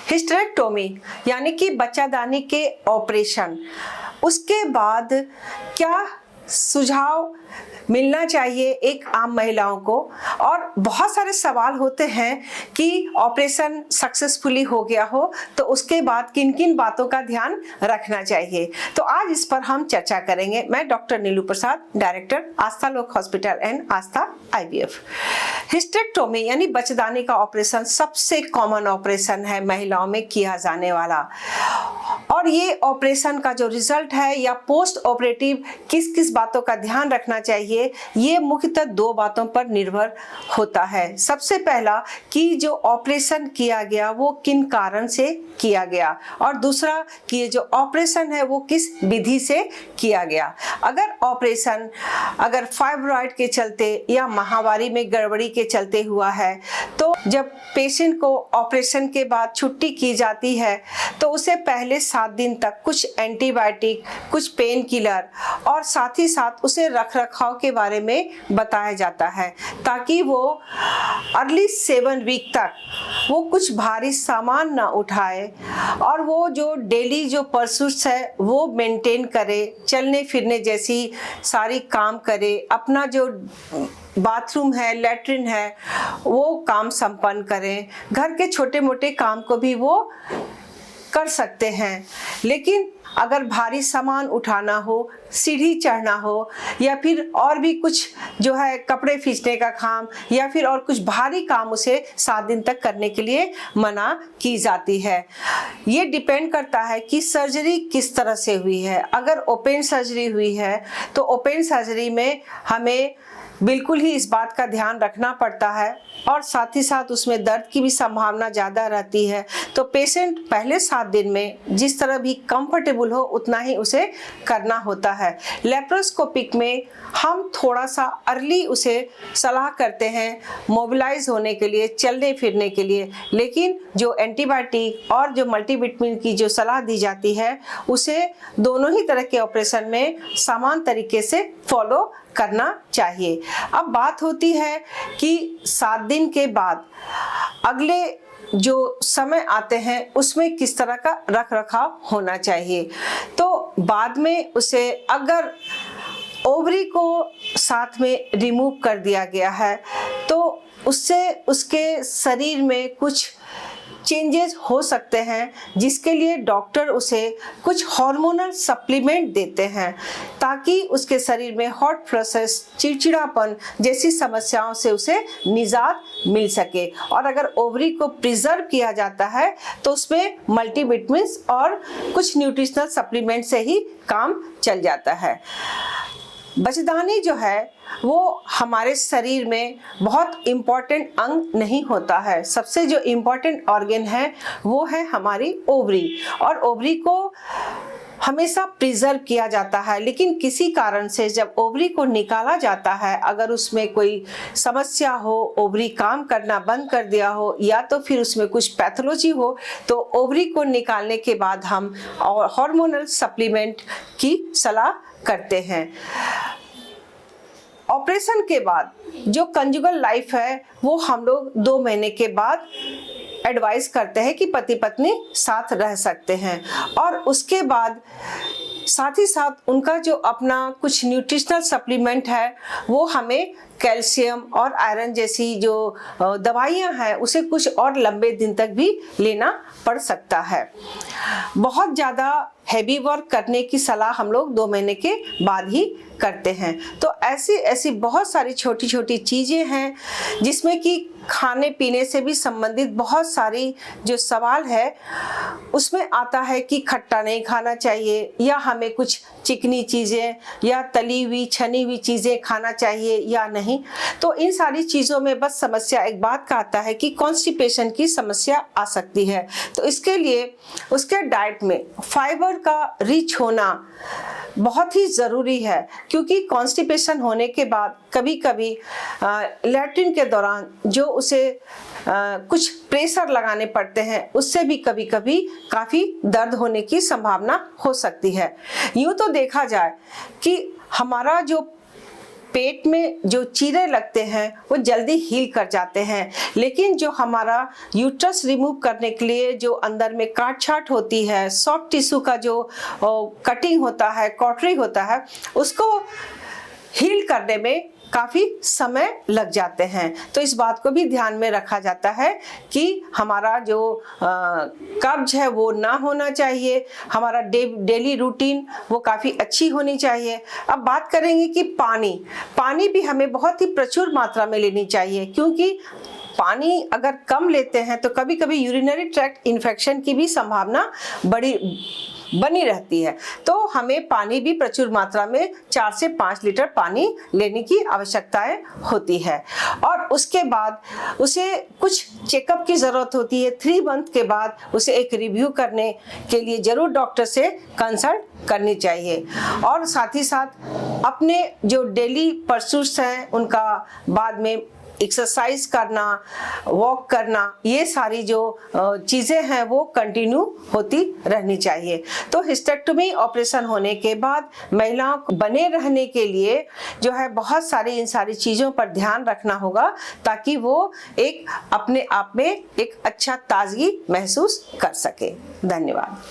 Hysterectomy यानी कि बच्चादानी के ऑपरेशन, उसके बाद क्या सुझाव मिलना चाहिए एक आम महिलाओं को। और बहुत सारे सवाल होते हैं कि ऑपरेशन सक्सेसफुली हो गया हो तो उसके बाद किन किन बातों का ध्यान रखना चाहिए। तो आज इस पर हम चर्चा करेंगे। मैं डॉक्टर नीलू प्रसाद, डायरेक्टर आस्था लोक hospital and Aastha IVF। Hysterectomy यानी बच्चादानी का ऑपरेशन सबसे कॉमन ऑपरेशन है महिलाओं में किया जाने वाला, और ये ऑपरेशन का जो रिजल्ट है या पोस्ट ऑपरेटिव किस किस बातों का ध्यान रखना चाहिए, ये मुख्यतः दो बातों पर निर्भर होता है। सबसे पहला कि जो ऑपरेशन किया गया वो किन कारण से किया गया, और दूसरा कि ये जो ऑपरेशन है वो किस विधि से किया गया। अगर फाइब्रॉइड के चलते या माहवारी में गड़बड़ी के चलते हुआ है तो जब पेशेंट को ऑपरेशन के बाद छुट्टी की जाती है तो उसे पहले 7 दिन तक कुछ एंटीबायोटिक, कुछ पेन किलर और साथ ही साथ उसे रख रखाव के बारे में बताया जाता है, ताकि वो अर्ली 7 वीक तक वो कुछ भारी सामान ना उठाए और वो जो डेली जो परसूट्स है वो मेंटेन करे, चलने फिरने जैसी सारी काम करे, अपना जो बाथरूम है, लैट्रिन है, वो काम संपन्न करें, घर के छोटे मोटे काम को भी वो कर सकते हैं। लेकिन अगर भारी सामान उठाना हो, सीढ़ी चढ़ना हो, या फिर और भी कुछ जो है कपड़े खींचने का काम या फिर और कुछ भारी काम, उसे 7 दिन तक करने के लिए मना की जाती है। ये डिपेंड करता है कि सर्जरी किस तरह से हुई है। अगर ओपन सर्जरी हुई है तो ओपन सर्जरी में हमें बिल्कुल ही इस बात का ध्यान रखना पड़ता है, और साथ ही साथ उसमें दर्द की भी संभावना ज़्यादा रहती है। तो पेशेंट पहले 7 दिन में जिस तरह भी कंफर्टेबल हो उतना ही उसे करना होता है। लेप्रोस्कोपिक में हम थोड़ा सा अर्ली उसे सलाह करते हैं मोबिलाइज होने के लिए, चलने फिरने के लिए, लेकिन जो एंटीबायोटिक और जो मल्टीविटामिन की जो सलाह दी जाती है उसे दोनों ही तरह के ऑपरेशन में समान तरीके से फॉलो करना चाहिए। अब बात होती है कि 7 दिन के बाद अगले जो समय आते हैं उसमें किस तरह का रख रखाव होना चाहिए। तो बाद में उसे अगर ओवरी को साथ में रिमूव कर दिया गया है तो उससे उसके शरीर में कुछ चेंजेस हो सकते हैं, जिसके लिए डॉक्टर उसे कुछ हार्मोनल सप्लीमेंट देते हैं ताकि उसके शरीर में हॉट फ्लशेस, चिड़चिड़ापन जैसी समस्याओं से उसे निजात मिल सके। और अगर ओवरी को प्रिजर्व किया जाता है तो उसमें मल्टीविटामिन्स और कुछ न्यूट्रिशनल सप्लीमेंट से ही काम चल जाता है। बच्चादानी जो है वो हमारे शरीर में बहुत इम्पॉर्टेंट अंग नहीं होता है। सबसे जो इम्पॉर्टेंट ऑर्गन है वो है हमारी ओवरी, और ओवरी को हमेशा प्रिजर्व किया जाता है। लेकिन किसी कारण से जब ओवरी को निकाला जाता है, अगर उसमें कोई समस्या हो, ओवरी काम करना बंद कर दिया हो, या तो फिर उसमें कुछ पैथोलॉजी हो, तो ओवरी को निकालने के बाद हम हार्मोनल सप्लीमेंट की सलाह करते हैं। ऑपरेशन के बाद जो कंजुगल लाइफ है वो हम लोग 2 महीने के बाद एडवाइस करते हैं कि पति पत्नी साथ रह सकते हैं, और उसके बाद साथ ही साथ उनका जो अपना कुछ न्यूट्रिशनल सप्लीमेंट है वो हमें कैल्शियम और आयरन जैसी जो दवाइयां हैं उसे कुछ और लंबे दिन तक भी लेना पड़ सकता है। बहुत ज़्यादा हैवी वर्क करने की सलाह हम लोग 2 महीने के बाद ही करते हैं। तो ऐसी बहुत सारी छोटी छोटी चीज़ें हैं जिसमें कि खाने पीने से भी संबंधित बहुत सारी जो सवाल है उसमें आता है कि खट्टा नहीं खाना चाहिए, या हमें कुछ चिकनी चीज़ें या तली हुई छनी हुई चीज़ें खाना चाहिए या नहीं। तो इन सारी चीज़ों में बस समस्या एक बात का आता है कि कॉन्स्टिपेशन की समस्या आ सकती है। तो इसके लिए उसके डाइट में फाइबर का रिच होना बहुत ही ज़रूरी है, क्योंकि कॉन्स्टिपेशन होने के बाद कभी कभी लैट्रिन के दौरान जो उसे कुछ प्रेशर लगाने पड़ते हैं, उससे भी कभी कभी काफ़ी दर्द होने की संभावना हो सकती है। यूँ तो देखा जाए कि हमारा जो पेट में जो चीरे लगते हैं वो जल्दी हील कर जाते हैं, लेकिन जो हमारा यूट्रस रिमूव करने के लिए जो अंदर में काट छाट होती है, सॉफ्ट टिश्यू का जो कटिंग होता है, कॉटरी होता है, उसको हील करने में काफ़ी समय लग जाते हैं। तो इस बात को भी ध्यान में रखा जाता है कि हमारा जो कब्ज है वो ना होना चाहिए, हमारा डेली रूटीन वो काफ़ी अच्छी होनी चाहिए। अब बात करेंगे कि पानी भी हमें बहुत ही प्रचुर मात्रा में लेनी चाहिए, क्योंकि पानी अगर कम लेते हैं तो कभी कभी यूरिनरी ट्रैक्ट इन्फेक्शन की भी संभावना बनी रहती है। तो हमें पानी भी प्रचुर मात्रा में 4 से 5 लीटर पानी लेने की आवश्यकताएं होती है। और उसके बाद उसे कुछ चेकअप की ज़रूरत होती है। 3 मंथ के बाद उसे एक रिव्यू करने के लिए ज़रूर डॉक्टर से कंसल्ट करनी चाहिए। और साथ ही साथ अपने जो डेली परसूट्स हैं उनका बाद में एक्सरसाइज करना, वॉक करना, ये सारी जो चीज़ें हैं वो कंटिन्यू होती रहनी चाहिए। तो हिस्टेक्टोमी ऑपरेशन होने के बाद महिलाओं को बने रहने के लिए जो है बहुत सारी इन सारी चीज़ों पर ध्यान रखना होगा, ताकि वो एक अपने आप में एक अच्छा ताजगी महसूस कर सके। धन्यवाद।